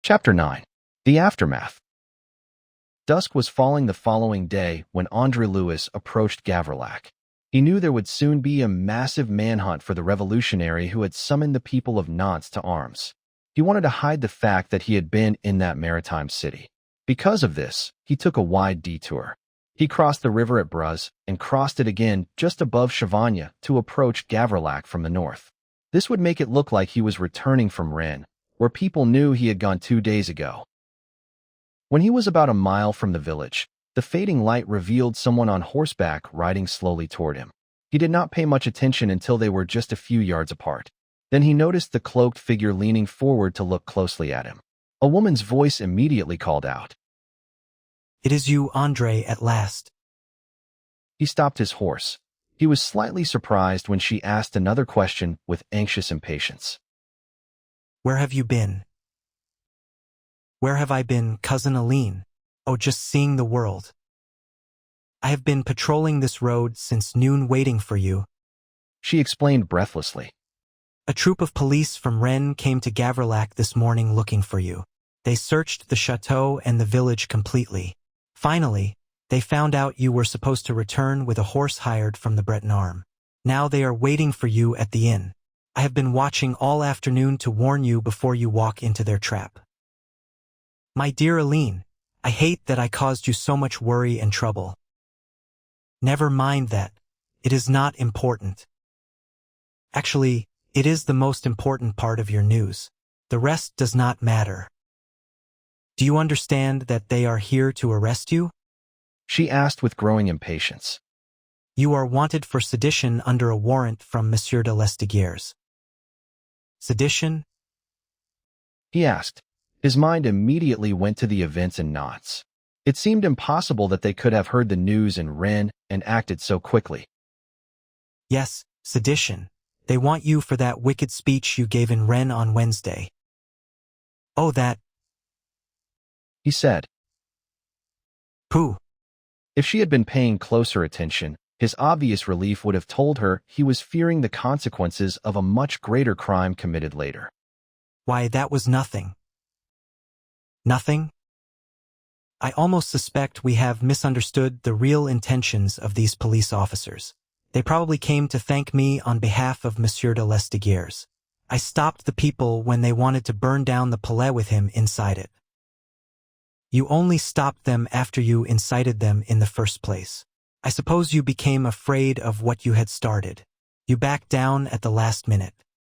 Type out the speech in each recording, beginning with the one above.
Chapter 9. The Aftermath. Dusk was falling the following day when André-Louis approached Gavrillac. He knew there would soon be a massive manhunt for the revolutionary who had summoned the people of Nantes to arms. He wanted to hide the fact that he had been in that maritime city. Because of this, he took a wide detour. He crossed the river at Bruz and crossed it again just above Chavagne to approach Gavrillac from the north. This would make it look like he was returning from Rennes, where people knew he had gone 2 days ago. When he was about a mile from the village, the fading light revealed someone on horseback riding slowly toward him. He did not pay much attention until they were just a few yards apart. Then he noticed the cloaked figure leaning forward to look closely at him. A woman's voice immediately called out. "It is you, André, at last." He stopped his horse. He was slightly surprised when she asked another question with anxious impatience. "Where have you been?" "Where have I been, Cousin Aline? Oh, just seeing the world. I have been patrolling this road since noon waiting for you." She explained breathlessly. "A troop of police from Rennes came to Gavrillac this morning looking for you. They searched the chateau and the village completely. Finally, they found out you were supposed to return with a horse hired from the Breton Arme. Now they are waiting for you at the inn. I have been watching all afternoon to warn you before you walk into their trap. My dear Aline, I hate that I caused you so much worry and trouble. Never mind that. It is not important. Actually, it is the most important part of your news. The rest does not matter. Do you understand that they are here to arrest you?" She asked with growing impatience. "You are wanted for sedition under a warrant from Monsieur de Lestiguières." "Sedition?" He asked. His mind immediately went to the events in Nantes. It seemed impossible that they could have heard the news in Rennes and acted so quickly. "Yes, sedition. They want you for that wicked speech you gave in Rennes on Wednesday." "Oh, that," he said. "Pooh." If she had been paying closer attention, his obvious relief would have told her he was fearing the consequences of a much greater crime committed later. "Why, that was nothing." "Nothing?" "I almost suspect we have misunderstood the real intentions of these police officers. They probably came to thank me on behalf of Monsieur de Lestiguières. I stopped the people when they wanted to burn down the palais with him inside it." "You only stopped them after you incited them in the first place. I suppose you became afraid of what you had started. You backed down at the last minute.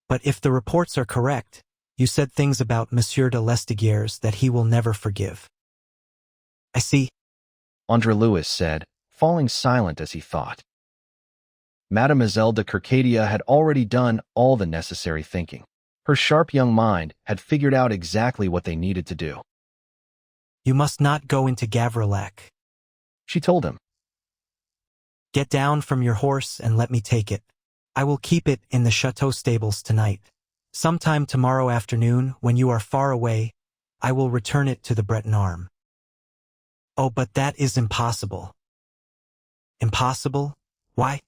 But if the reports are correct, you said things about Monsieur de Lestiguières that he will never forgive." "I see," André-Louis said, falling silent as he thought. Mademoiselle de Kercadia had already done all the necessary thinking. Her sharp young mind had figured out exactly what they needed to do. "You must not go into Gavrillac," she told him. "Get down from your horse and let me take it. I will keep it in the chateau stables tonight. Sometime tomorrow afternoon, when you are far away, I will return it to the Breton Arme." "Oh, but that is impossible." "Impossible? Why?"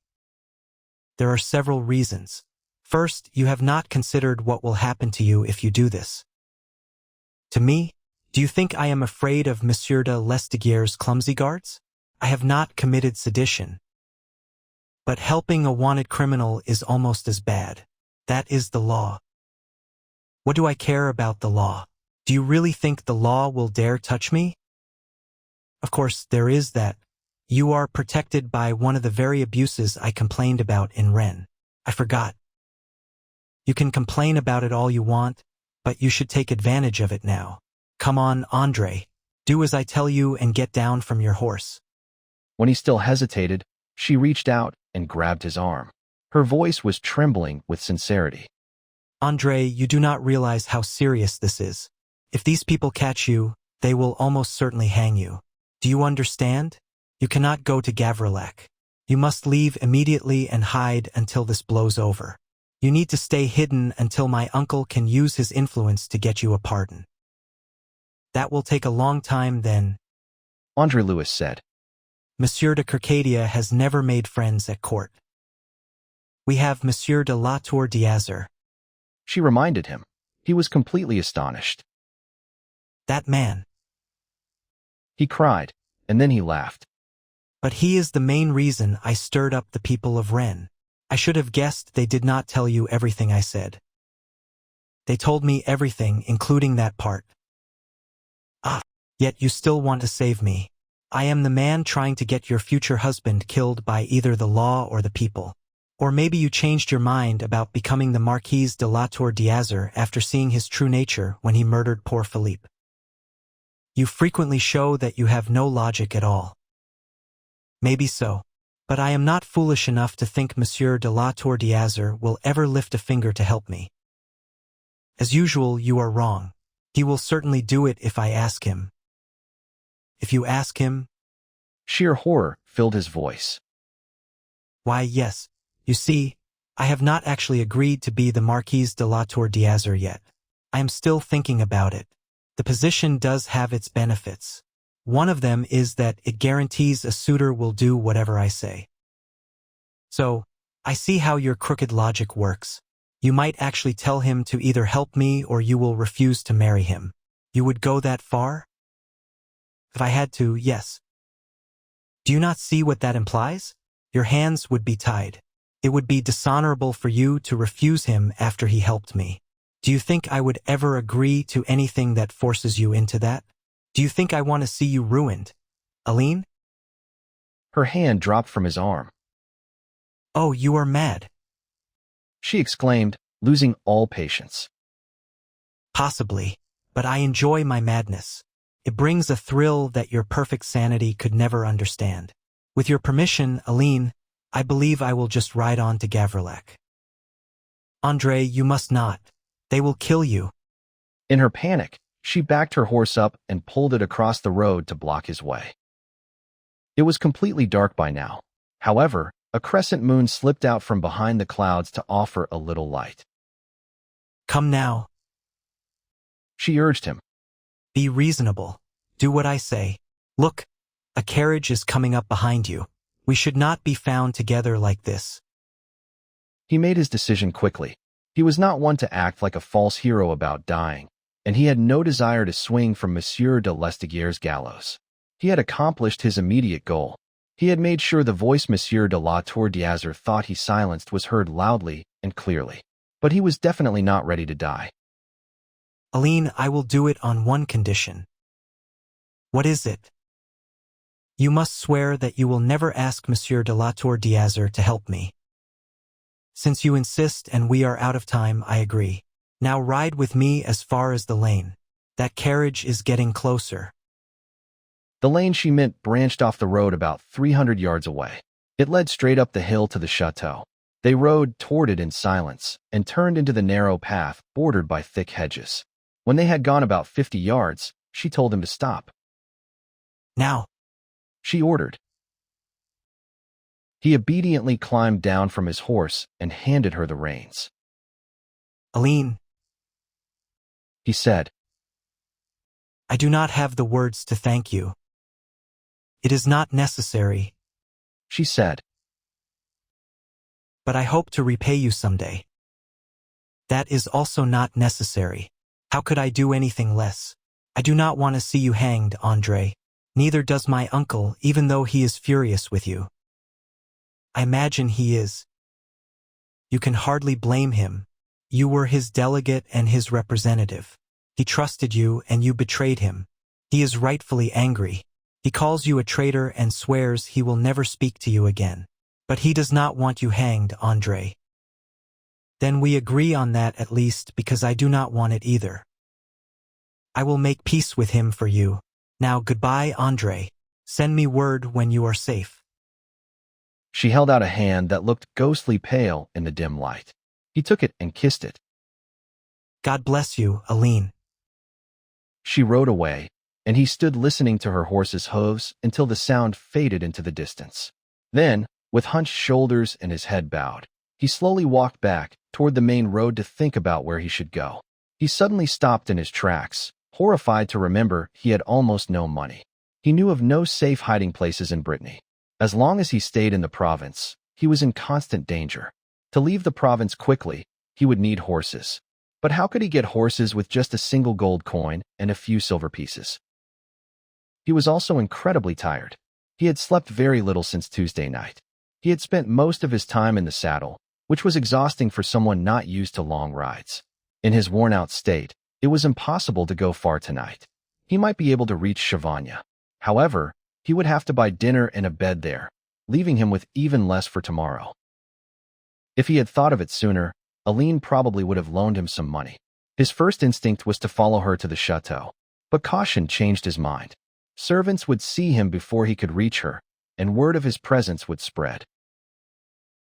"There are several reasons. First, you have not considered what will happen to you if you do this." "To me? Do you think I am afraid of Monsieur de Lestiguières' clumsy guards? I have not committed sedition. But helping a wanted criminal is almost as bad. That is the law. What do I care about the law? Do you really think the law will dare touch me? Of course, there is that. You are protected by one of the very abuses I complained about in Rennes. I forgot. You can complain about it all you want, but you should take advantage of it now. Come on, André. Do as I tell you and get down from your horse." When he still hesitated, she reached out and grabbed his arm. Her voice was trembling with sincerity. "André, you do not realize how serious this is. If these people catch you, they will almost certainly hang you. Do you understand? You cannot go to Gavrillac. You must leave immediately and hide until this blows over. You need to stay hidden until my uncle can use his influence to get you a pardon. That will take a long time then," André-Louis said. "Monsieur de Kercadia has never made friends at court. We have Monsieur de la Tour d'Azyr." She reminded him. He was completely astonished. That man. He cried, and then he laughed. But he is the main reason I stirred up the people of Ren. I should have guessed they did not tell you everything I said. They told me everything, including that part. Ah, yet you still want to save me. I am the man trying to get your future husband killed by either the law or the people. Or maybe you changed your mind about becoming the Marquise de la Tour d'Azur after seeing his true nature when he murdered poor Philippe. You frequently show that you have no logic at all. Maybe so, but I am not foolish enough to think Monsieur de la Tour d'Azur will ever lift a finger to help me. As usual, you are wrong. He will certainly do it if I ask him. If you ask him? Sheer horror filled his voice. Why, yes. You see, I have not actually agreed to be the Marquise de la Tour d'Azur yet. I am still thinking about it. The position does have its benefits. One of them is that it guarantees a suitor will do whatever I say. So, I see how your crooked logic works. You might actually tell him to either help me or you will refuse to marry him. You would go that far? If I had to, yes. Do you not see what that implies? Your hands would be tied. It would be dishonorable for you to refuse him after he helped me. Do you think I would ever agree to anything that forces you into that? Do you think I want to see you ruined? Aline? Her hand dropped from his arm. Oh, you are mad. She exclaimed, losing all patience. Possibly, but I enjoy my madness. It brings a thrill that your perfect sanity could never understand. With your permission, Aline, I believe I will just ride on to Gavrillac. André, you must not. They will kill you. In her panic, she backed her horse up and pulled it across the road to block his way. It was completely dark by now. However, a crescent moon slipped out from behind the clouds to offer a little light. Come now. She urged him. Be reasonable. Do what I say. Look, a carriage is coming up behind you. We should not be found together like this. He made his decision quickly. He was not one to act like a false hero about dying, and he had no desire to swing from Monsieur de Lestiguieres' gallows. He had accomplished his immediate goal. He had made sure the voice Monsieur de la Tour d'Azur thought he silenced was heard loudly and clearly. But he was definitely not ready to die. Aline, I will do it on one condition. What is it? You must swear that you will never ask Monsieur de la Tour d'Azur to help me. Since you insist and we are out of time, I agree. Now ride with me as far as the lane. That carriage is getting closer. The lane she meant branched off the road about 300 yards away. It led straight up the hill to the chateau. They rode toward it in silence and turned into the narrow path bordered by thick hedges. When they had gone about 50 yards, she told him to stop. Now, she ordered. He obediently climbed down from his horse and handed her the reins. Aline, he said. I do not have the words to thank you. It is not necessary, she said. But I hope to repay you someday. That is also not necessary. How could I do anything less? I do not want to see you hanged, André. Neither does my uncle, even though he is furious with you. I imagine he is. You can hardly blame him. You were his delegate and his representative. He trusted you and you betrayed him. He is rightfully angry. He calls you a traitor and swears he will never speak to you again. But he does not want you hanged, André. Then we agree on that at least, because I do not want it either. I will make peace with him for you. Now goodbye, André. Send me word when you are safe. She held out a hand that looked ghostly pale in the dim light. He took it and kissed it. God bless you, Aline. She rode away, and he stood listening to her horse's hooves until the sound faded into the distance. Then, with hunched shoulders and his head bowed, he slowly walked back toward the main road to think about where he should go. He suddenly stopped in his tracks, horrified to remember he had almost no money. He knew of no safe hiding places in Brittany. As long as he stayed in the province, he was in constant danger. To leave the province quickly, he would need horses. But how could he get horses with just a single gold coin and a few silver pieces? He was also incredibly tired. He had slept very little since Tuesday night. He had spent most of his time in the saddle, which was exhausting for someone not used to long rides. In his worn-out state, it was impossible to go far tonight. He might be able to reach Shivanya. However, he would have to buy dinner and a bed there, leaving him with even less for tomorrow. If he had thought of it sooner, Aline probably would have loaned him some money. His first instinct was to follow her to the chateau, but caution changed his mind. Servants would see him before he could reach her, and word of his presence would spread.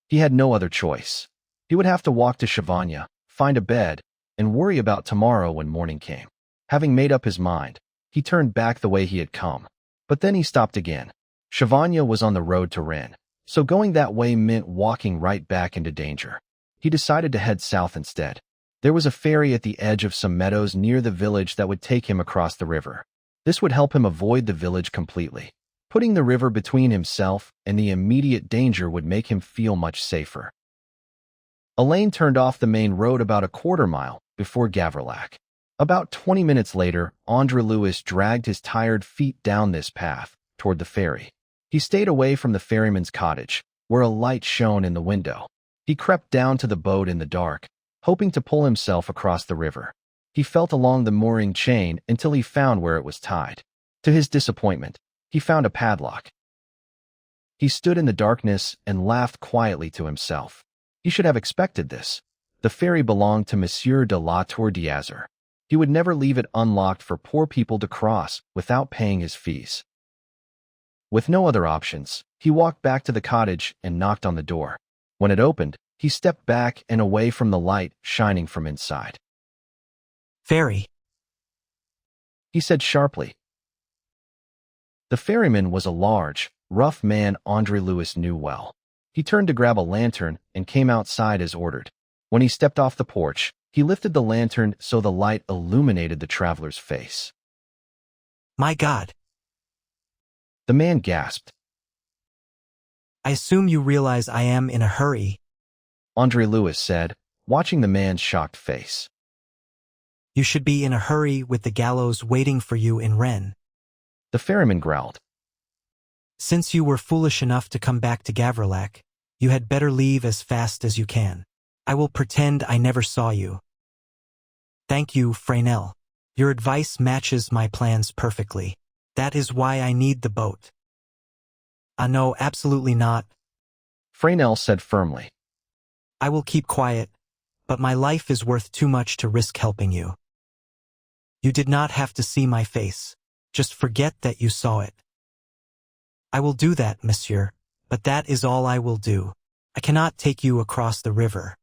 He had no other choice. He would have to walk to Shivanya, find a bed, and worry about tomorrow when morning came. Having made up his mind, he turned back the way he had come. But then he stopped again. Shivanya was on the road to Ren, so going that way meant walking right back into danger. He decided to head south instead. There was a ferry at the edge of some meadows near the village that would take him across the river. This would help him avoid the village completely. Putting the river between himself and the immediate danger would make him feel much safer. Elaine turned off the main road about a quarter mile before Gavrilac. About 20 minutes later, André-Louis dragged his tired feet down this path toward the ferry. He stayed away from the ferryman's cottage, where a light shone in the window. He crept down to the boat in the dark, hoping to pull himself across the river. He felt along the mooring chain until he found where it was tied. To his disappointment, he found a padlock. He stood in the darkness and laughed quietly to himself. He should have expected this. The ferry belonged to Monsieur de la Tour d'Azur. He would never leave it unlocked for poor people to cross without paying his fees. With no other options, he walked back to the cottage and knocked on the door. When it opened, he stepped back and away from the light shining from inside. Ferry, he said sharply. The ferryman was a large, rough man André-Louis knew well. He turned to grab a lantern and came outside as ordered. When he stepped off the porch, he lifted the lantern so the light illuminated the traveler's face. My God! The man gasped. I assume you realize I am in a hurry, André-Louis said, watching the man's shocked face. You should be in a hurry with the gallows waiting for you in Rennes. The ferryman growled. Since you were foolish enough to come back to Gavrilac, you had better leave as fast as you can. I will pretend I never saw you. Thank you, Fresnel. Your advice matches my plans perfectly. That is why I need the boat. No, absolutely not, Fresnel said firmly. I will keep quiet, but my life is worth too much to risk helping you. You did not have to see my face. Just forget that you saw it. I will do that, monsieur, but that is all I will do. I cannot take you across the river.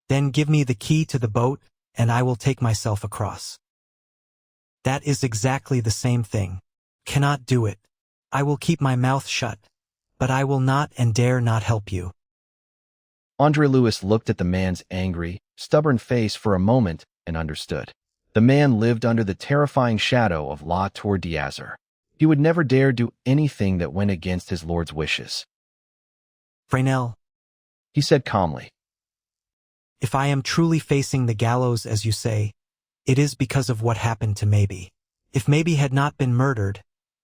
Then give me the key to the boat, and I will take myself across. That is exactly the same thing. Cannot do it. I will keep my mouth shut, but I will not and dare not help you. André-Louis looked at the man's angry, stubborn face for a moment and understood. The man lived under the terrifying shadow of La Tour d'Azur. He would never dare do anything that went against his lord's wishes. Fresnel, he said calmly. If I am truly facing the gallows as you say, it is because of what happened to Maybe. If Maybe had not been murdered,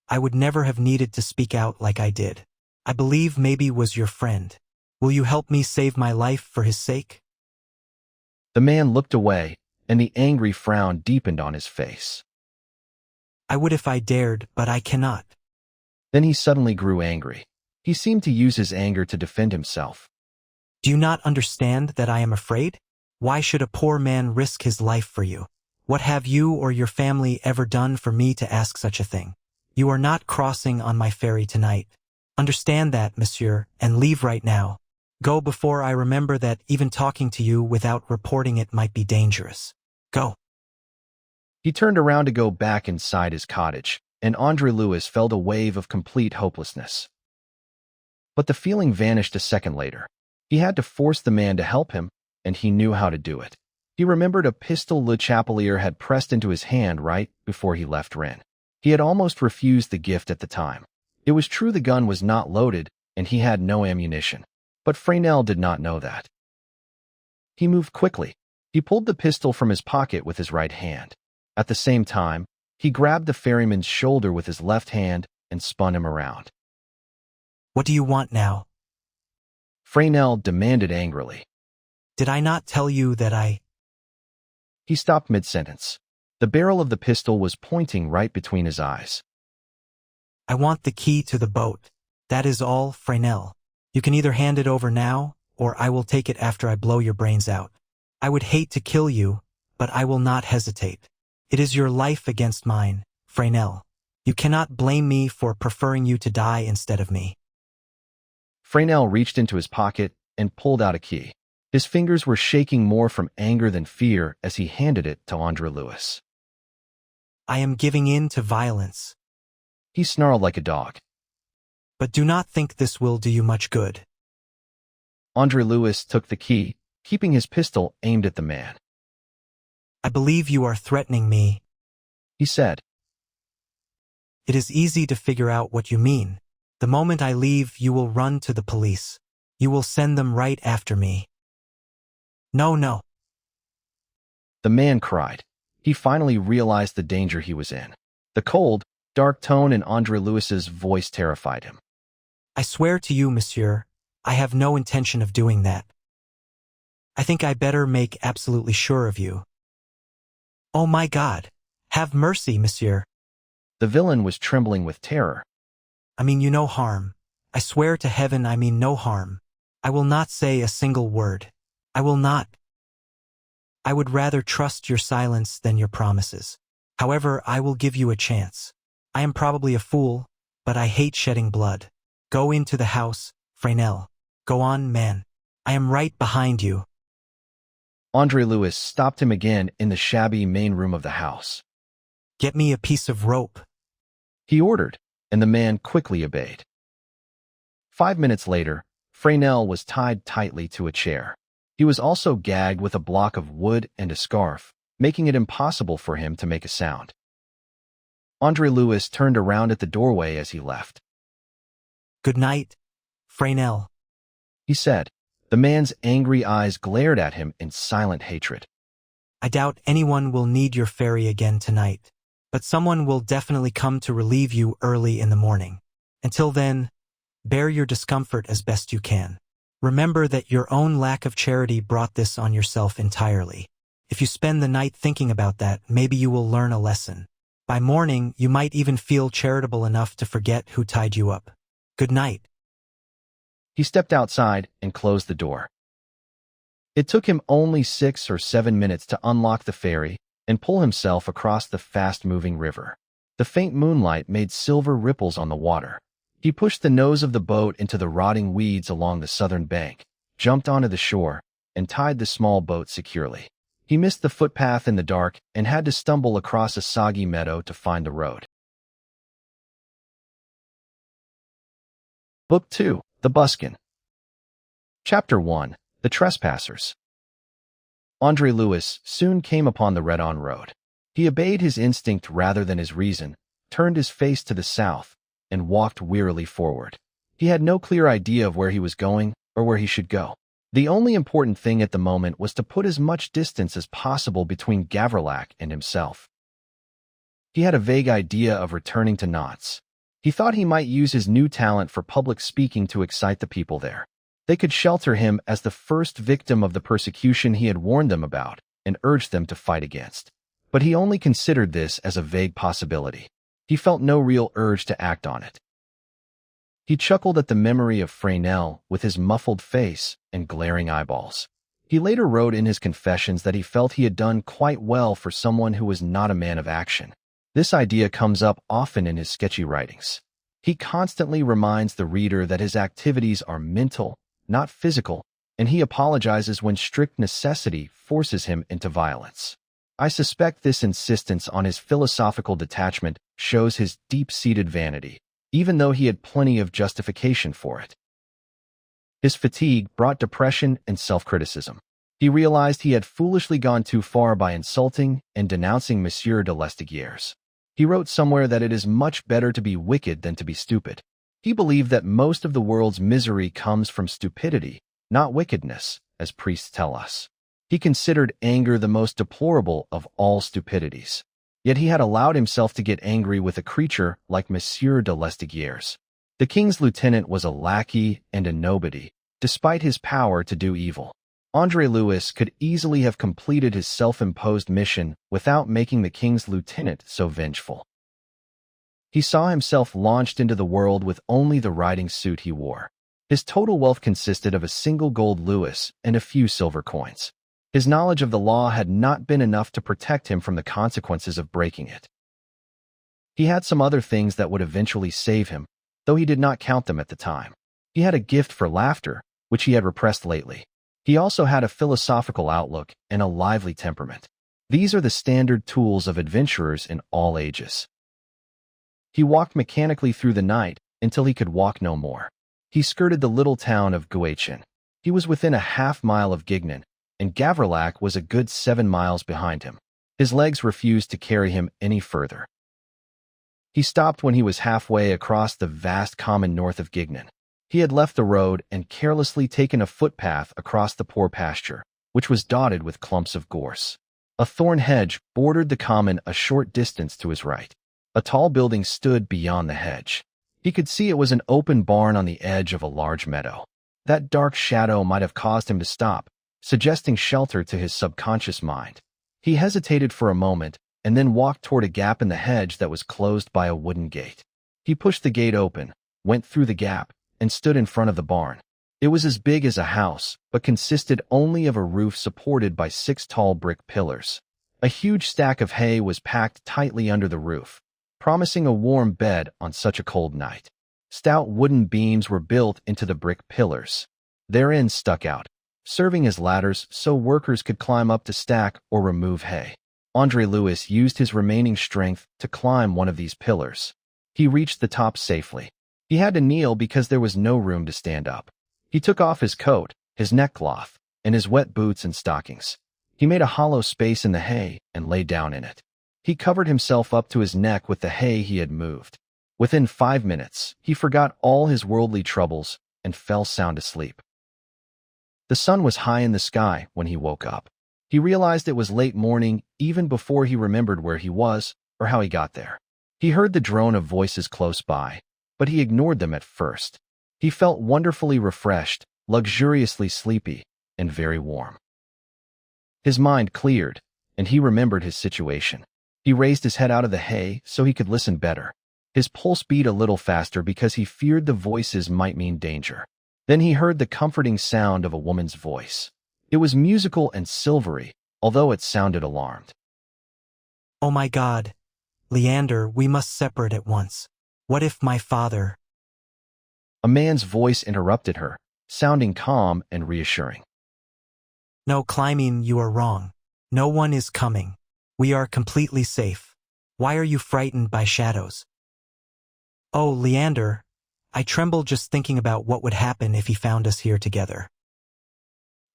I would never have needed to speak out like I did. I believe Maybe was your friend. Will you help me save my life for his sake? The man looked away, and the angry frown deepened on his face. I would if I dared, but I cannot. Then he suddenly grew angry. He seemed to use his anger to defend himself. Do you not understand that I am afraid? Why should a poor man risk his life for you? What have you or your family ever done for me to ask such a thing? You are not crossing on my ferry tonight. Understand that, monsieur, and leave right now. Go before I remember that even talking to you without reporting it might be dangerous. Go. He turned around to go back inside his cottage, and André-Louis felt a wave of complete hopelessness. But the feeling vanished a second later. He had to force the man to help him, and he knew how to do it. He remembered a pistol Le Chapelier had pressed into his hand right before he left Rennes. He had almost refused the gift at the time. It was true the gun was not loaded, and he had no ammunition. But Fresnel did not know that. He moved quickly. He He pulled the pistol from his pocket with his right hand. At the same time, he grabbed the ferryman's shoulder with his left hand and spun him around. What do you want now? Freynell demanded angrily. Did I not tell you that I... He stopped mid-sentence. The barrel of the pistol was pointing right between his eyes. I want the key to the boat. That is all, Freynell. You can either hand it over now, or I will take it after I blow your brains out. I would hate to kill you, but I will not hesitate. It is your life against mine, Freynell. You cannot blame me for preferring you to die instead of me. Freynell reached into his pocket and pulled out a key. His fingers were shaking more from anger than fear as he handed it to André-Louis. I am giving in to violence. He snarled like a dog. But do not think this will do you much good. André-Louis took the key, keeping his pistol aimed at the man. I believe you are threatening me, he said. It is easy to figure out what you mean. The moment I leave, you will run to the police. You will send them right after me. No, no. The man cried. He finally realized the danger he was in. The cold, dark tone in André-Louis's voice terrified him. I swear to you, monsieur, I have no intention of doing that. I think I better make absolutely sure of you. Oh my God, have mercy, monsieur. The villain was trembling with terror. I mean you no harm. I swear to heaven I mean no harm. I will not say a single word. I will not. I would rather trust your silence than your promises. However, I will give you a chance. I am probably a fool, but I hate shedding blood. Go into the house, Freynell. Go on, man. I am right behind you. André-Louis stopped him again in the shabby main room of the house. Get me a piece of rope, he ordered, and the man quickly obeyed. 5 minutes later, Freynell was tied tightly to a chair. He was also gagged with a block of wood and a scarf, making it impossible for him to make a sound. André-Louis turned around at the doorway as he left. Good night, Freynell, he said. The man's angry eyes glared at him in silent hatred. I doubt anyone will need your ferry again tonight, but someone will definitely come to relieve you early in the morning. Until then, bear your discomfort as best you can. Remember that your own lack of charity brought this on yourself entirely. If you spend the night thinking about that, maybe you will learn a lesson. By morning, you might even feel charitable enough to forget who tied you up. Good night. He stepped outside and closed the door. It took him only 6 or 7 minutes to unlock the ferry and pull himself across the fast-moving river. The faint moonlight made silver ripples on the water. He pushed the nose of the boat into the rotting weeds along the southern bank, jumped onto the shore, and tied the small boat securely. He missed the footpath in the dark and had to stumble across a soggy meadow to find the road. Book 2, The Buskin. Chapter 1, The Trespassers. André-Louis soon came upon the Redon road. He obeyed his instinct rather than his reason, turned his face to the south, and walked wearily forward. He had no clear idea of where he was going or where he should go. The only important thing at the moment was to put as much distance as possible between Gavrilac and himself. He had a vague idea of returning to Nantes. He thought he might use his new talent for public speaking to excite the people there. They could shelter him as the first victim of the persecution he had warned them about and urged them to fight against. But he only considered this as a vague possibility. He felt no real urge to act on it. He chuckled at the memory of Freynell with his muffled face and glaring eyeballs. He later wrote in his confessions that he felt he had done quite well for someone who was not a man of action. This idea comes up often in his sketchy writings. He constantly reminds the reader that his activities are mental, not physical, and he apologizes when strict necessity forces him into violence. I suspect this insistence on his philosophical detachment shows his deep-seated vanity, even though he had plenty of justification for it. His fatigue brought depression and self-criticism. He realized he had foolishly gone too far by insulting and denouncing Monsieur de Lesdiguières. He wrote somewhere that it is much better to be wicked than to be stupid. He believed that most of the world's misery comes from stupidity, not wickedness, as priests tell us. He considered anger the most deplorable of all stupidities. Yet he had allowed himself to get angry with a creature like Monsieur de Lesdiguières. The king's lieutenant was a lackey and a nobody, despite his power to do evil. André-Louis could easily have completed his self-imposed mission without making the king's lieutenant so vengeful. He saw himself launched into the world with only the riding suit he wore. His total wealth consisted of a single gold louis and a few silver coins. His knowledge of the law had not been enough to protect him from the consequences of breaking it. He had some other things that would eventually save him, though he did not count them at the time. He had a gift for laughter, which he had repressed lately. He also had a philosophical outlook and a lively temperament. These are the standard tools of adventurers in all ages. He walked mechanically through the night until he could walk no more. He skirted the little town of Guachin. He was within a half-mile of Gignan, and Gavrillac was a good 7 miles behind him. His legs refused to carry him any further. He stopped when he was halfway across the vast common north of Gignan. He had left the road and carelessly taken a footpath across the poor pasture, which was dotted with clumps of gorse. A thorn hedge bordered the common a short distance to his right. A tall building stood beyond the hedge. He could see it was an open barn on the edge of a large meadow. That dark shadow might have caused him to stop, suggesting shelter to his subconscious mind. He hesitated for a moment and then walked toward a gap in the hedge that was closed by a wooden gate. He pushed the gate open, went through the gap, and stood in front of the barn. It was as big as a house, but consisted only of a roof supported by 6 tall brick pillars. A huge stack of hay was packed tightly under the roof, promising a warm bed on such a cold night. Stout wooden beams were built into the brick pillars. Their ends stuck out, serving as ladders so workers could climb up to stack or remove hay. André-Louis used his remaining strength to climb one of these pillars. He reached the top safely. He had to kneel because there was no room to stand up. He took off his coat, his neckcloth, and his wet boots and stockings. He made a hollow space in the hay and lay down in it. He covered himself up to his neck with the hay he had moved. Within 5 minutes, he forgot all his worldly troubles and fell sound asleep. The sun was high in the sky when he woke up. He realized it was late morning even before he remembered where he was or how he got there. He heard the drone of voices close by, but he ignored them at first. He felt wonderfully refreshed, luxuriously sleepy, and very warm. His mind cleared, and he remembered his situation. He raised his head out of the hay so he could listen better. His pulse beat a little faster because he feared the voices might mean danger. Then he heard the comforting sound of a woman's voice. It was musical and silvery, although it sounded alarmed. Oh my God, Leander, we must separate at once. What if my father... A man's voice interrupted her, sounding calm and reassuring. No, climbing, you are wrong. No one is coming. We are completely safe. Why are you frightened by shadows? Oh, Leander, I tremble just thinking about what would happen if he found us here together.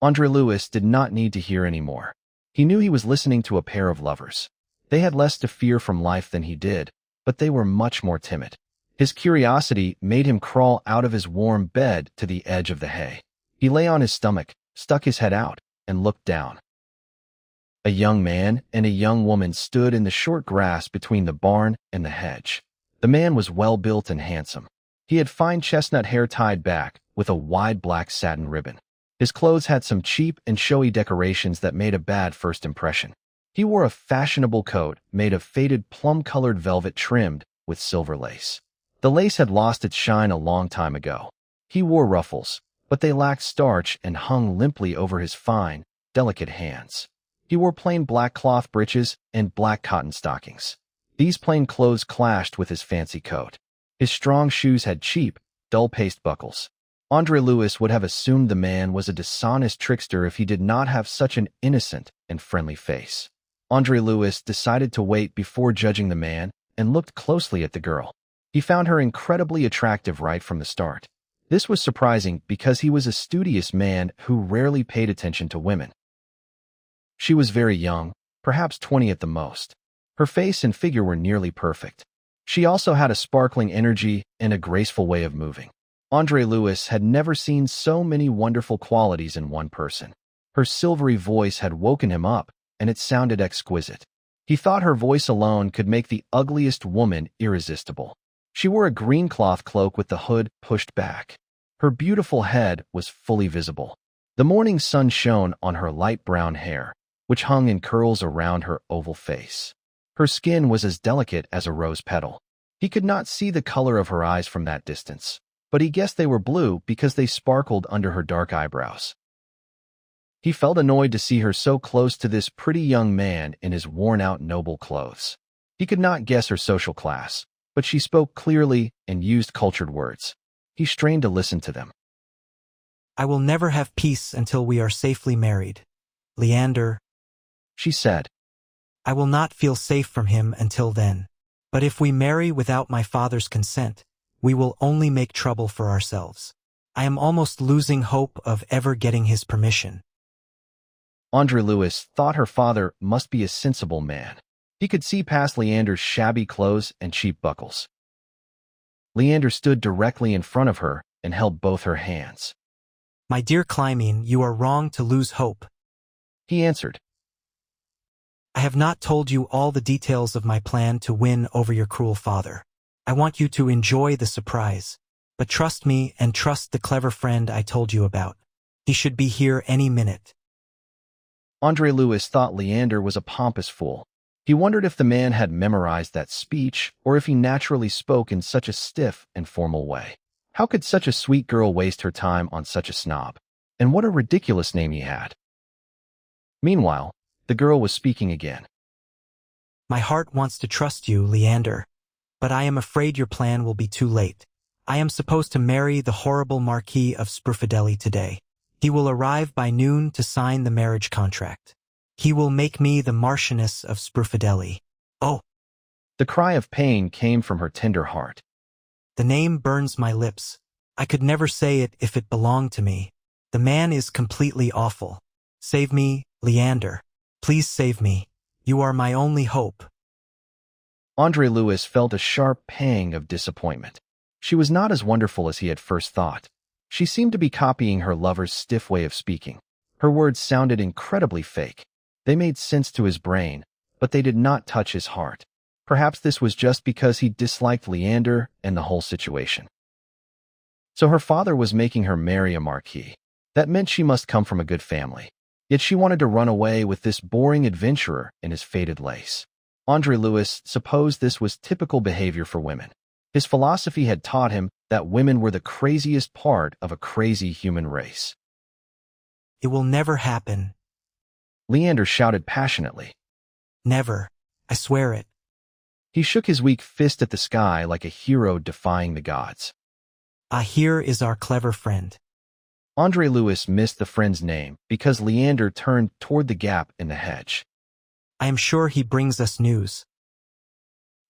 André-Louis did not need to hear any more. He knew he was listening to a pair of lovers. They had less to fear from life than he did, but they were much more timid. His curiosity made him crawl out of his warm bed to the edge of the hay. He lay on his stomach, stuck his head out, and looked down. A young man and a young woman stood in the short grass between the barn and the hedge. The man was well-built and handsome. He had fine chestnut hair tied back with a wide black satin ribbon. His clothes had some cheap and showy decorations that made a bad first impression. He wore a fashionable coat made of faded plum-colored velvet trimmed with silver lace. The lace had lost its shine a long time ago. He wore ruffles, but they lacked starch and hung limply over his fine, delicate hands. He wore plain black cloth breeches and black cotton stockings. These plain clothes clashed with his fancy coat. His strong shoes had cheap, dull-paced buckles. André-Louis would have assumed the man was a dishonest trickster if he did not have such an innocent and friendly face. André-Louis decided to wait before judging the man and looked closely at the girl. He found her incredibly attractive right from the start. This was surprising because he was a studious man who rarely paid attention to women. She was very young, perhaps 20 at the most. Her face and figure were nearly perfect. She also had a sparkling energy and a graceful way of moving. André-Louis had never seen so many wonderful qualities in one person. Her silvery voice had woken him up, and it sounded exquisite. He thought her voice alone could make the ugliest woman irresistible. She wore a green cloth cloak with the hood pushed back. Her beautiful head was fully visible. The morning sun shone on her light brown hair, which hung in curls around her oval face. Her skin was as delicate as a rose petal. He could not see the color of her eyes from that distance, but he guessed they were blue because they sparkled under her dark eyebrows. He felt annoyed to see her so close to this pretty young man in his worn-out noble clothes. He could not guess her social class, but she spoke clearly and used cultured words. He strained to listen to them. I will never have peace until we are safely married. Leander, She said. I will not feel safe from him until then. But if we marry without my father's consent, we will only make trouble for ourselves. I am almost losing hope of ever getting his permission. André-Louis thought her father must be a sensible man. He could see past Leander's shabby clothes and cheap buckles. Leander stood directly in front of her and held both her hands. My dear Clymene, you are wrong to lose hope. He answered. I have not told you all the details of my plan to win over your cruel father. I want you to enjoy the surprise. But trust me and trust the clever friend I told you about. He should be here any minute. André-Louis thought Leander was a pompous fool. He wondered if the man had memorized that speech or if he naturally spoke in such a stiff and formal way. How could such a sweet girl waste her time on such a snob? And what a ridiculous name he had. Meanwhile, the girl was speaking again. My heart wants to trust you, Leander, but I am afraid your plan will be too late. I am supposed to marry the horrible Marquis of Swashbuckler today. He will arrive by noon to sign the marriage contract. He will make me the Marchioness of Swashbuckler. Oh! The cry of pain came from her tender heart. The name burns my lips. I could never say it if it belonged to me. The man is completely awful. Save me, Leander. Please save me. You are my only hope. André-Louis felt a sharp pang of disappointment. She was not as wonderful as he had first thought. She seemed to be copying her lover's stiff way of speaking. Her words sounded incredibly fake. They made sense to his brain, but they did not touch his heart. Perhaps this was just because he disliked Leander and the whole situation. So her father was making her marry a marquis. That meant she must come from a good family. Yet she wanted to run away with this boring adventurer in his faded lace. André-Louis supposed this was typical behavior for women. His philosophy had taught him that women were the craziest part of a crazy human race. It will never happen. Leander shouted passionately. Never. I swear it. He shook his weak fist at the sky like a hero defying the gods. Ah, here is our clever friend. André-Louis missed the friend's name because Leander turned toward the gap in the hedge. I am sure he brings us news.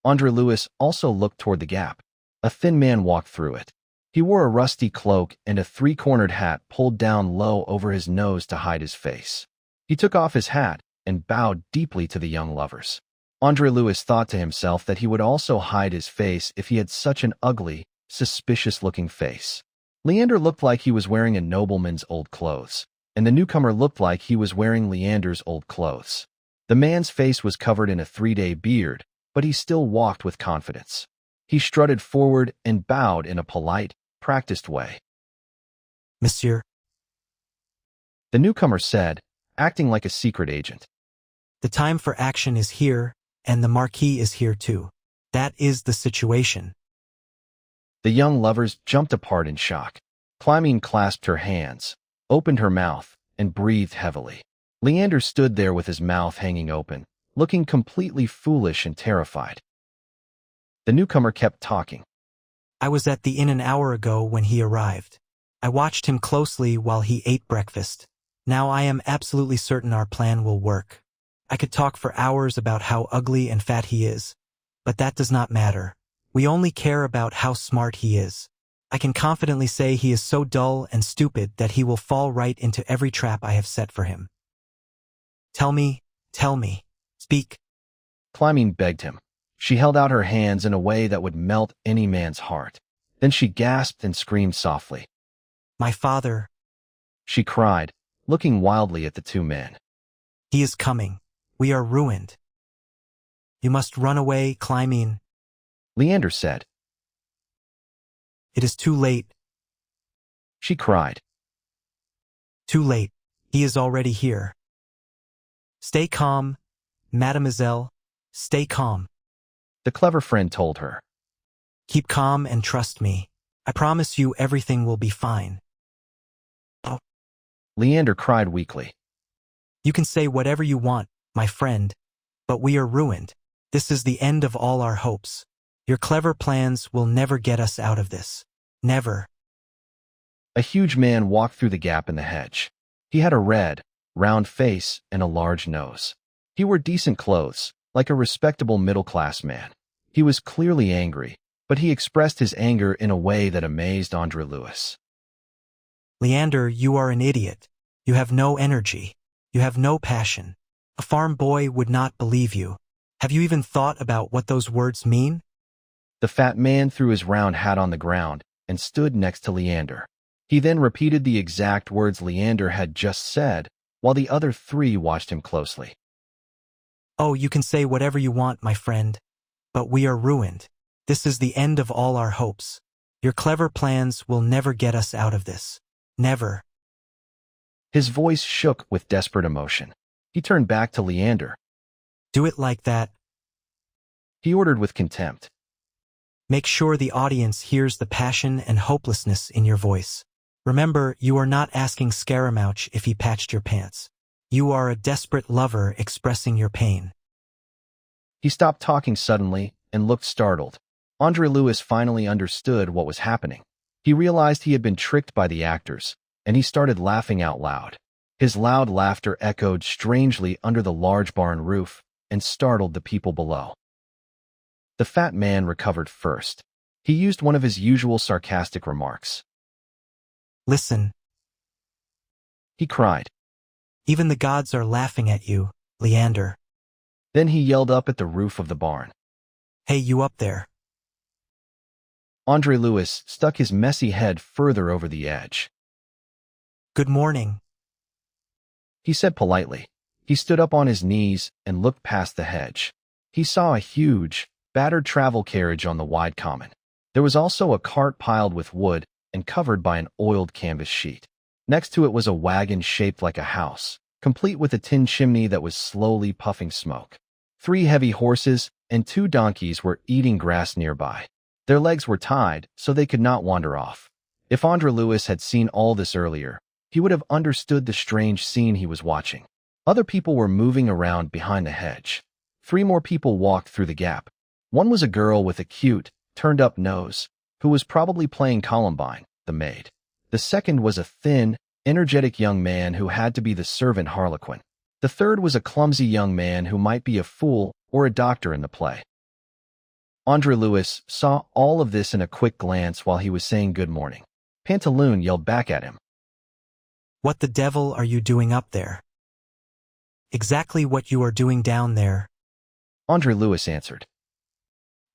André-Louis also looked toward the gap. A thin man walked through it. He wore a rusty cloak and a three-cornered hat pulled down low over his nose to hide his face. He took off his hat and bowed deeply to the young lovers. André-Louis thought to himself that he would also hide his face if he had such an ugly, suspicious-looking face. Leander looked like he was wearing a nobleman's old clothes, and the newcomer looked like he was wearing Leander's old clothes. The man's face was covered in a 3-day beard, but he still walked with confidence. He strutted forward and bowed in a polite, practiced way. Monsieur. The newcomer said, acting like a secret agent. The time for action is here, and the Marquis is here too. That is the situation. The young lovers jumped apart in shock. Clymene clasped her hands, opened her mouth, and breathed heavily. Leander stood there with his mouth hanging open, looking completely foolish and terrified. The newcomer kept talking. I was at the inn an hour ago when he arrived. I watched him closely while he ate breakfast. Now I am absolutely certain our plan will work. I could talk for hours about how ugly and fat he is, but that does not matter. We only care about how smart he is. I can confidently say he is so dull and stupid that he will fall right into every trap I have set for him. Tell me, speak. Clymene begged him. She held out her hands in a way that would melt any man's heart. Then she gasped and screamed softly. My father. She cried, looking wildly at the two men. He is coming. We are ruined. You must run away, climbing. Leander said. It is too late. She cried. Too late. He is already here. Stay calm, mademoiselle. Stay calm. The clever friend told her. Keep calm and trust me. I promise you everything will be fine. Oh. Leander cried weakly. You can say whatever you want, my friend, but we are ruined. This is the end of all our hopes. Your clever plans will never get us out of this. Never. A huge man walked through the gap in the hedge. He had a red, round face and a large nose. He wore decent clothes, like a respectable middle-class man. He was clearly angry, but he expressed his anger in a way that amazed André-Louis. Leander, you are an idiot. You have no energy. You have no passion. A farm boy would not believe you. Have you even thought about what those words mean? The fat man threw his round hat on the ground and stood next to Leander. He then repeated the exact words Leander had just said, while the other three watched him closely. Oh, you can say whatever you want, my friend, but we are ruined. This is the end of all our hopes. Your clever plans will never get us out of this. Never. His voice shook with desperate emotion. He turned back to Leander. Do it like that. He ordered with contempt. Make sure the audience hears the passion and hopelessness in your voice. Remember, you are not asking Scaramouche if he patched your pants. You are a desperate lover expressing your pain. He stopped talking suddenly and looked startled. André-Louis finally understood what was happening. He realized he had been tricked by the actors, and he started laughing out loud. His loud laughter echoed strangely under the large barn roof and startled the people below. The fat man recovered first. He used one of his usual sarcastic remarks. Listen, he cried. Even the gods are laughing at you, Leander. Then he yelled up at the roof of the barn. Hey, you up there. André-Louis stuck his messy head further over the edge. Good morning, he said politely. He stood up on his knees and looked past the hedge. He saw a huge, battered travel carriage on the wide common. There was also a cart piled with wood and covered by an oiled canvas sheet. Next to it was a wagon shaped like a house, complete with a tin chimney that was slowly puffing smoke. 3 heavy horses and 2 donkeys were eating grass nearby. Their legs were tied so they could not wander off. If André-Louis had seen all this earlier, he would have understood the strange scene he was watching. Other people were moving around behind the hedge. 3 more people walked through the gap. One was a girl with a cute, turned-up nose, who was probably playing Columbine, the maid. The second was a thin, energetic young man who had to be the servant Harlequin. The third was a clumsy young man who might be a fool or a doctor in the play. André-Louis saw all of this in a quick glance while he was saying good morning. Pantaloon yelled back at him. What the devil are you doing up there? Exactly what you are doing down there, André-Louis answered.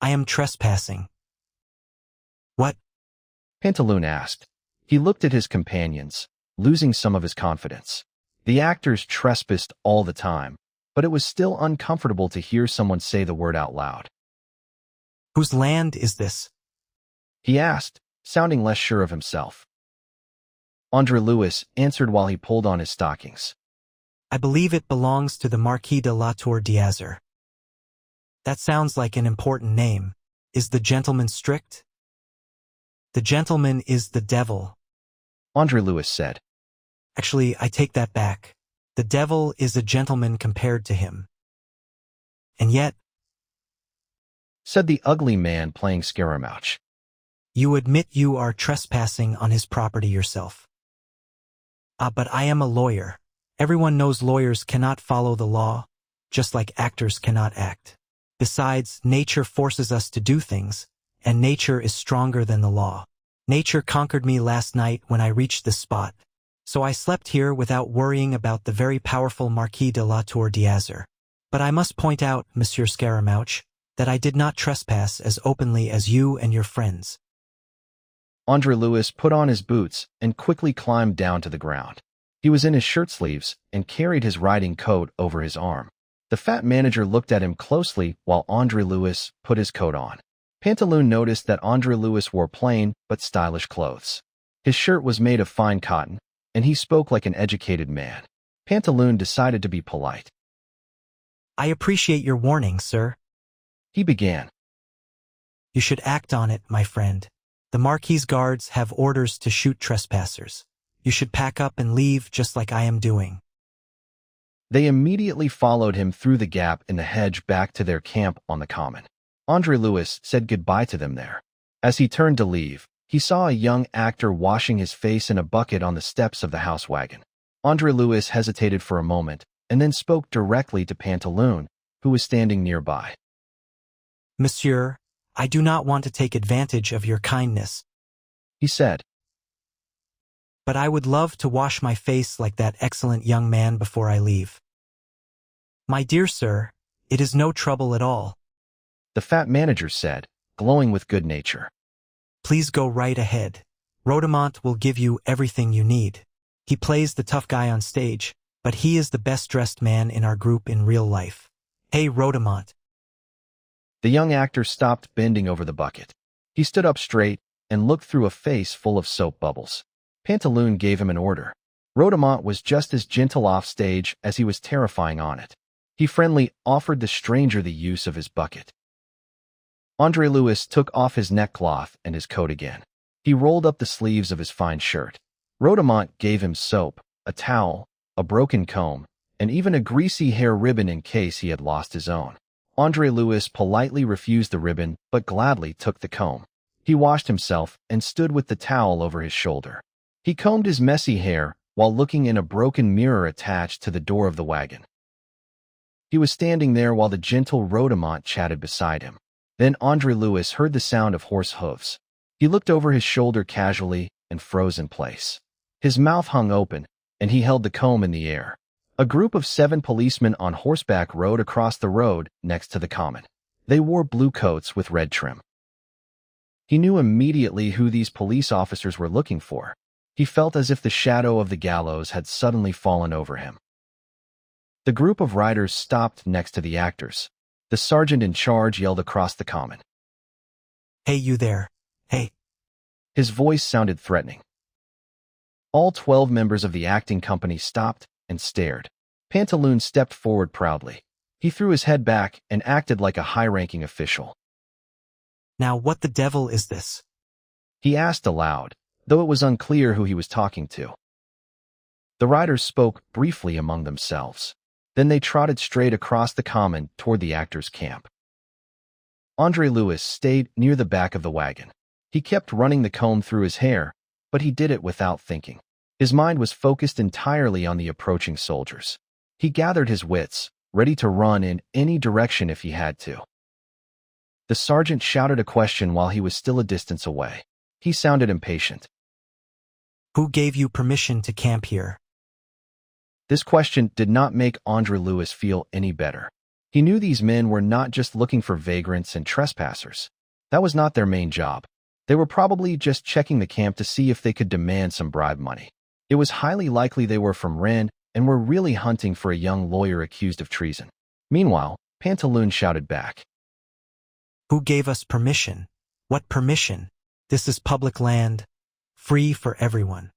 I am trespassing. What? Pantaloon asked. He looked at his companions, losing some of his confidence. The actors trespassed all the time, but it was still uncomfortable to hear someone say the word out loud. Whose land is this? He asked, sounding less sure of himself. André-Louis answered while he pulled on his stockings. I believe it belongs to the Marquis de la Tour d'Azur. That sounds like an important name. Is the gentleman strict? The gentleman is the devil, André-Louis said. Actually, I take that back. The devil is a gentleman compared to him. And yet, said the ugly man playing Scaramouche. You admit you are trespassing on his property yourself. But I am a lawyer. Everyone knows lawyers cannot follow the law, just like actors cannot act. Besides, nature forces us to do things, and nature is stronger than the law. Nature conquered me last night when I reached this spot, so I slept here without worrying about the very powerful Marquis de la Tour d'Azur. But I must point out, Monsieur Scaramouche, that I did not trespass as openly as you and your friends. André-Louis put on his boots and quickly climbed down to the ground. He was in his shirt sleeves and carried his riding coat over his arm. The fat manager looked at him closely while André-Louis put his coat on. Pantaloon noticed that André-Louis wore plain but stylish clothes. His shirt was made of fine cotton, and he spoke like an educated man. Pantaloon decided to be polite. I appreciate your warning, sir. He began. You should act on it, my friend. The Marquis guards have orders to shoot trespassers. You should pack up and leave just like I am doing. They immediately followed him through the gap in the hedge back to their camp on the common. André-Louis said goodbye to them there. As he turned to leave, he saw a young actor washing his face in a bucket on the steps of the house wagon. André-Louis hesitated for a moment and then spoke directly to Pantaloon, who was standing nearby. Monsieur, I do not want to take advantage of your kindness, He said. but I would love to wash my face like that excellent young man before I leave. My dear sir, it is no trouble at all. The fat manager said, glowing with good nature. Please go right ahead. Rhodomont will give you everything you need. He plays the tough guy on stage, but he is the best-dressed man in our group in real life. Hey, Rhodomont. The young actor stopped bending over the bucket. He stood up straight and looked through a face full of soap bubbles. Pantaloon gave him an order. Rhodomont was just as gentle off stage as he was terrifying on it. He friendly offered the stranger the use of his bucket. André-Louis took off his neckcloth and his coat again. He rolled up the sleeves of his fine shirt. Rhodomont gave him soap, a towel, a broken comb, and even a greasy hair ribbon in case he had lost his own. André-Louis politely refused the ribbon but gladly took the comb. He washed himself and stood with the towel over his shoulder. He combed his messy hair while looking in a broken mirror attached to the door of the wagon. He was standing there while the gentle Rhodomont chatted beside him. Then André-Louis heard the sound of horse hooves. He looked over his shoulder casually and froze in place. His mouth hung open, and he held the comb in the air. A group of 7 policemen on horseback rode across the road next to the common. They wore blue coats with red trim. He knew immediately who these police officers were looking for. He felt as if the shadow of the gallows had suddenly fallen over him. The group of riders stopped next to the actors. The sergeant in charge yelled across the common. Hey, you there. Hey. His voice sounded threatening. All 12 members of the acting company stopped and stared. Pantaloon stepped forward proudly. He threw his head back and acted like a high-ranking official. Now what the devil is this? He asked aloud, though it was unclear who he was talking to. The riders spoke briefly among themselves. Then they trotted straight across the common toward the actors' camp. André-Louis stayed near the back of the wagon. He kept running the comb through his hair, but he did it without thinking. His mind was focused entirely on the approaching soldiers. He gathered his wits, ready to run in any direction if he had to. The sergeant shouted a question while he was still a distance away. He sounded impatient. Who gave you permission to camp here? This question did not make André-Louis feel any better. He knew these men were not just looking for vagrants and trespassers. That was not their main job. They were probably just checking the camp to see if they could demand some bribe money. It was highly likely they were from Rennes and were really hunting for a young lawyer accused of treason. Meanwhile, Pantaloon shouted back. Who gave us permission? What permission? This is public land, free for everyone.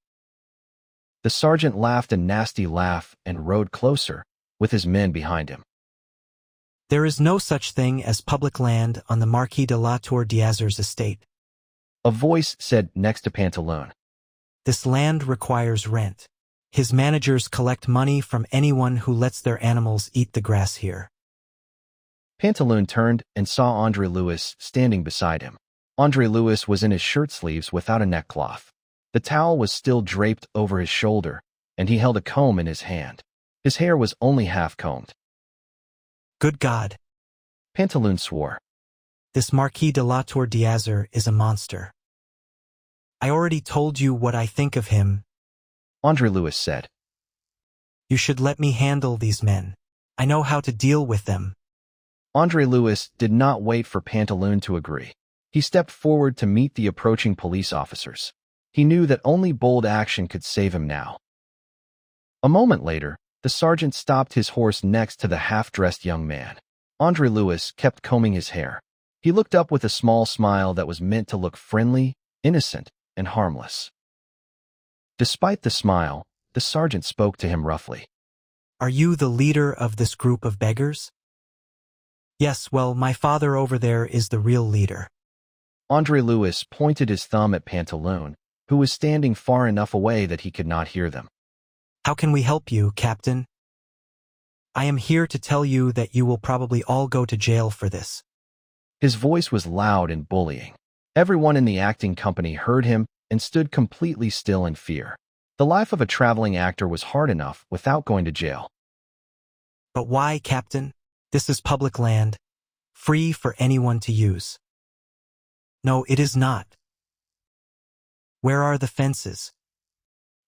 The sergeant laughed a nasty laugh and rode closer, with his men behind him. There is no such thing as public land on the Marquis de la Tour d'Azur's estate. A voice said next to Pantaloon. This land requires rent. His managers collect money from anyone who lets their animals eat the grass here. Pantaloon turned and saw André-Louis standing beside him. André-Louis was in his shirt sleeves without a neckcloth. The towel was still draped over his shoulder, and he held a comb in his hand. His hair was only half combed. Good God! Pantaloon swore. This Marquis de la Tour d'Azur is a monster. I already told you what I think of him, André-Louis said. You should let me handle these men. I know how to deal with them. André-Louis did not wait for Pantaloon to agree. He stepped forward to meet the approaching police officers. He knew that only bold action could save him now. A moment later, the sergeant stopped his horse next to the half-dressed young man. André-Louis kept combing his hair. He looked up with a small smile that was meant to look friendly, innocent, and harmless. Despite the smile, the sergeant spoke to him roughly. Are you the leader of this group of beggars? Yes, well, my father over there is the real leader. André-Louis pointed his thumb at Pantaloon, who was standing far enough away that he could not hear them. How can we help you, Captain? I am here to tell you that you will probably all go to jail for this. His voice was loud and bullying. Everyone in the acting company heard him and stood completely still in fear. The life of a traveling actor was hard enough without going to jail. But why, Captain? This is public land, free for anyone to use. No, it is not. Where are the fences?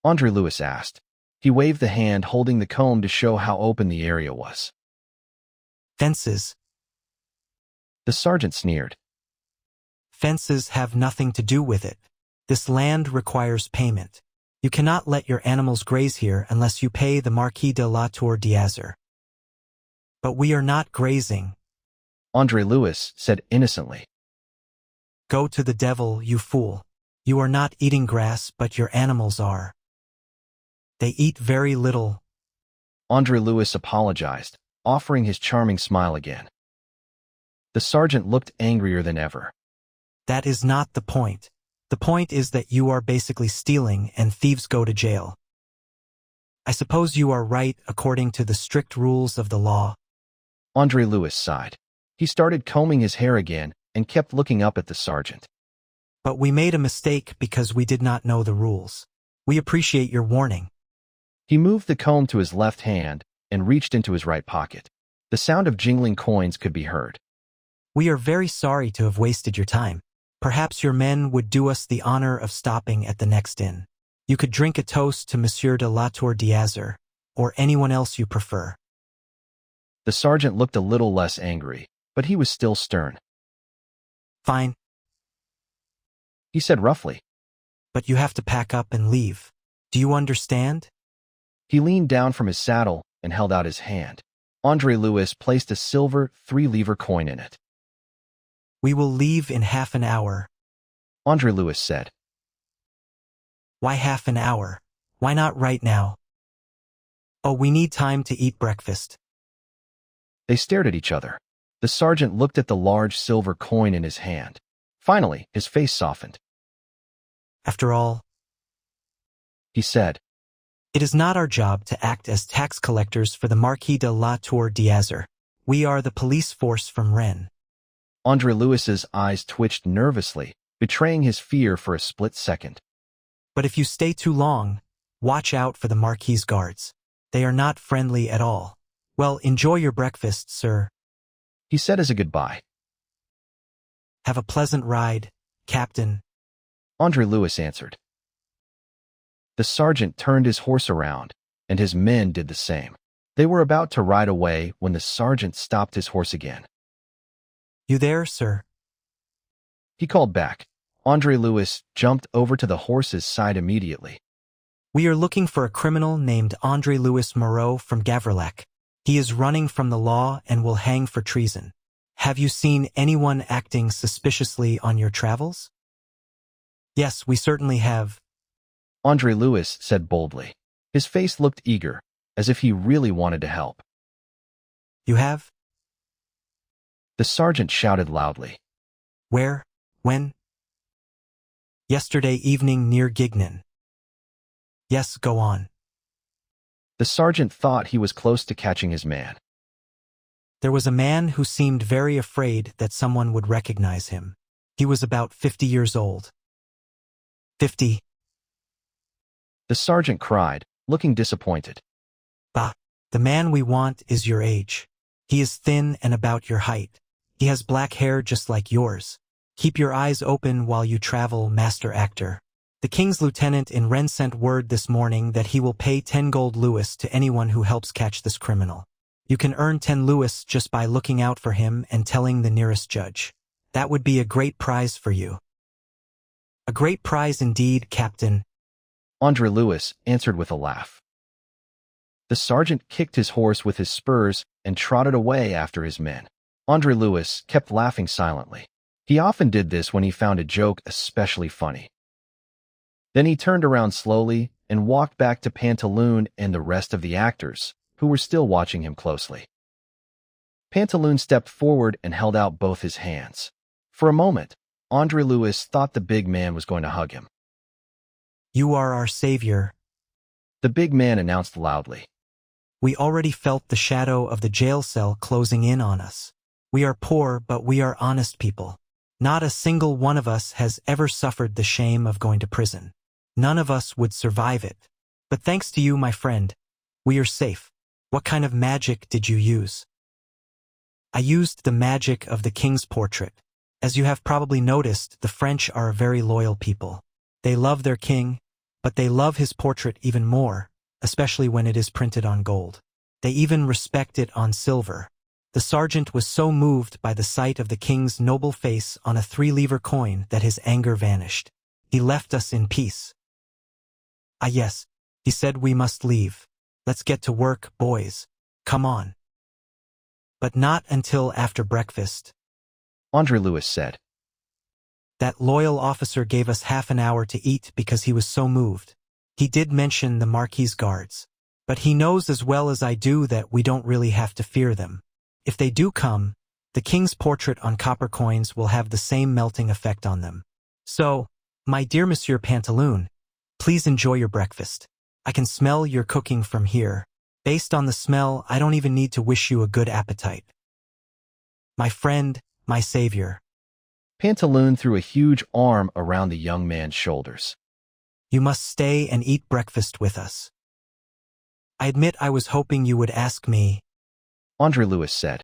André-Louis asked. He waved the hand holding the comb to show how open the area was. Fences? The sergeant sneered. Fences have nothing to do with it. This land requires payment. You cannot let your animals graze here unless you pay the Marquis de la Tour d'Azur. But we are not grazing, André-Louis said innocently. Go to the devil, you fool. You are not eating grass, but your animals are. They eat very little. André-Louis apologized, offering his charming smile again. The sergeant looked angrier than ever. That is not the point. The point is that you are basically stealing and thieves go to jail. I suppose you are right according to the strict rules of the law. André-Louis sighed. He started combing his hair again and kept looking up at the sergeant. But we made a mistake because we did not know the rules. We appreciate your warning. He moved the comb to his left hand and reached into his right pocket. The sound of jingling coins could be heard. We are very sorry to have wasted your time. Perhaps your men would do us the honor of stopping at the next inn. You could drink a toast to Monsieur de la Tour d'Azur, or anyone else you prefer. The sergeant looked a little less angry, but he was still stern. Fine. He said roughly. But you have to pack up and leave. Do you understand? He leaned down from his saddle and held out his hand. André-Louis placed a silver 3-livre coin in it. We will leave in half an hour, André-Louis said. Why half an hour? Why not right now? Oh, we need time to eat breakfast. They stared at each other. The sergeant looked at the large silver coin in his hand. Finally, his face softened. After all, He said, it is not our job to act as tax collectors for the Marquis de la Tour d'Azur. We are the police force from Rennes. André-Louis's eyes twitched nervously, betraying his fear for a split second. But if you stay too long, watch out for the Marquis' guards. They are not friendly at all. Well, enjoy your breakfast, sir. He said as a goodbye. Have a pleasant ride, Captain. André-Louis answered. The sergeant turned his horse around, and his men did the same. They were about to ride away when the sergeant stopped his horse again. You there, sir? He called back. André-Louis jumped over to the horse's side immediately. We are looking for a criminal named André-Louis Moreau from Gavrillac. He is running from the law and will hang for treason. Have you seen anyone acting suspiciously on your travels? Yes, we certainly have. André-Louis said boldly. His face looked eager, as if he really wanted to help. You have? The sergeant shouted loudly. Where? When? Yesterday evening near Gignan. Yes, go on. The sergeant thought he was close to catching his man. There was a man who seemed very afraid that someone would recognize him. He was about 50 years old. 50. The sergeant cried, looking disappointed. Bah, the man we want is your age. He is thin and about your height. He has black hair just like yours. Keep your eyes open while you travel, master actor. The king's lieutenant in Rennes sent word this morning that he will pay 10 gold louis to anyone who helps catch this criminal. You can earn 10 louis just by looking out for him and telling the nearest judge. That would be a great prize for you. A great prize indeed, Captain. André-Louis answered with a laugh. The sergeant kicked his horse with his spurs and trotted away after his men. André-Louis kept laughing silently. He often did this when he found a joke especially funny. Then he turned around slowly and walked back to Pantaloon and the rest of the actors, who were still watching him closely. Pantaloon stepped forward and held out both his hands. For a moment, André-Louis thought the big man was going to hug him. You are our savior, The big man announced loudly. We already felt the shadow of the jail cell closing in on us. We are poor, but we are honest people. Not a single one of us has ever suffered the shame of going to prison. None of us would survive it. But thanks to you, my friend, we are safe. What kind of magic did you use? I used the magic of the king's portrait. As you have probably noticed, the French are a very loyal people. They love their king, but they love his portrait even more, especially when it is printed on gold. They even respect it on silver. The sergeant was so moved by the sight of the king's noble face on a 3-lever coin that his anger vanished. He left us in peace. Ah yes, he said we must leave. Let's get to work, boys. Come on. But not until after breakfast. André-Louis said. That loyal officer gave us half an hour to eat because he was so moved. He did mention the Marquis' guards. But he knows as well as I do that we don't really have to fear them. If they do come, the king's portrait on copper coins will have the same melting effect on them. So, my dear Monsieur Pantaloon, please enjoy your breakfast. I can smell your cooking from here. Based on the smell, I don't even need to wish you a good appetite. My friend, my savior. Pantaloon threw a huge arm around the young man's shoulders. You must stay and eat breakfast with us. I admit I was hoping you would ask me. André-Louis said.